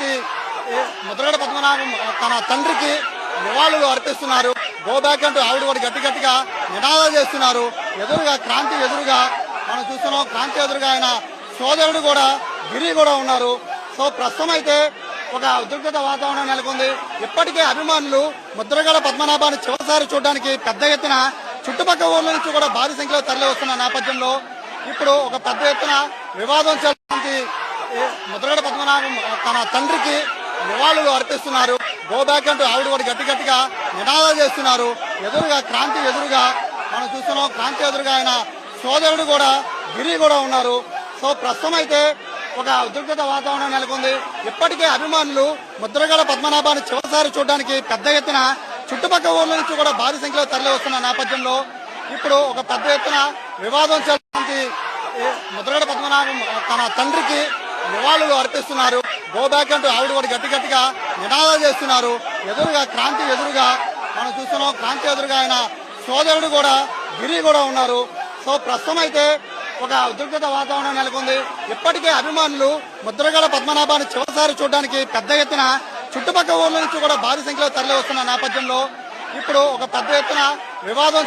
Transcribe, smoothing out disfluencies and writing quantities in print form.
చేస్తున్నటువంటి ముద్రగడ పద్మనాభం తన తండ్రికి నివాళులు అర్పిస్తున్నారు. గో బ్యాక్ అంటూ ఆవిడ కూడా గట్టిగా నినాదాలు చేస్తున్నారు. ఎదురుగా క్రాంతి ఎదురుగా మనం చూస్తున్నాం. క్రాంతి ఎదురుగా ఆయన సోదరుడు కూడా గిరి కూడా ఉన్నారు. సో ప్రస్తుతం అయితే ఒక ఉద్రిక్తత వాతావరణం నెలకొంది. ఇప్పటికే అభిమానులు ముద్రగడ పద్మనాభాన్ని చివరిసారి చూడడానికి పెద్ద ఎత్తున చుట్టుపక్కల ఊర్ల నుంచి కూడా భారీ సంఖ్యలో తరలి వస్తున్న నేపథ్యంలో ఇప్పుడు ఒక పెద్ద ఎత్తున వివాదం చేస్తున్నటువంటి ముద్రగడ పద్మనాభం తన తండ్రికి నివాళులు అర్పిస్తున్నారు. గో బ్యాక్ అంటూ ఆవిడ కూడా గట్టిగా నినాదాలు చేస్తున్నారు. ఎదురుగా క్రాంతి ఎదురుగా మనం చూస్తున్నాం. క్రాంతి ఎదురుగా ఆయన సోదరుడు కూడా గిరి కూడా ఉన్నారు. సో ప్రస్తుతం అయితే ఒక ఉద్రిక్తత వాతావరణం నెలకొంది. ఇప్పటికే అభిమానులు ముద్రగడ పద్మనాభాన్ని చివరిసారి చూడడానికి పెద్ద ఎత్తున చుట్టుపక్కల ఊర్ల నుంచి కూడా భారీ సంఖ్యలో తరలి వస్తున్న నేపథ్యంలో ఇప్పుడు ఒక పెద్ద ఎత్తున వివాదం చేస్తున్నటువంటి ముద్రగడ పద్మనాభం తన తండ్రికి నివాళులు అర్పిస్తున్నారు. గో బ్యాక్ అంటూ ఆవిడ కూడా గట్టిగా నినాదాలు చేస్తున్నారు. ఎదురుగా క్రాంతి ఎదురుగా మనం చూస్తున్నాం. క్రాంతి ఎదురుగా ఆయన సోదరుడు కూడా గిరి కూడా ఉన్నారు. సో ప్రస్తుతం అయితే ఒక ఉద్రిక్తత వాతావరణం నెలకొంది. ఇప్పటికే అభిమానులు ముద్రగడ పద్మనాభాన్ని చివరిసారి చూడడానికి పెద్ద ఎత్తున చుట్టుపక్కల ఊర్ల నుంచి కూడా భారీ సంఖ్యలో తరలి వస్తున్న నేపథ్యంలో ఇప్పుడు ఒక పెద్ద ఎత్తున వివాదం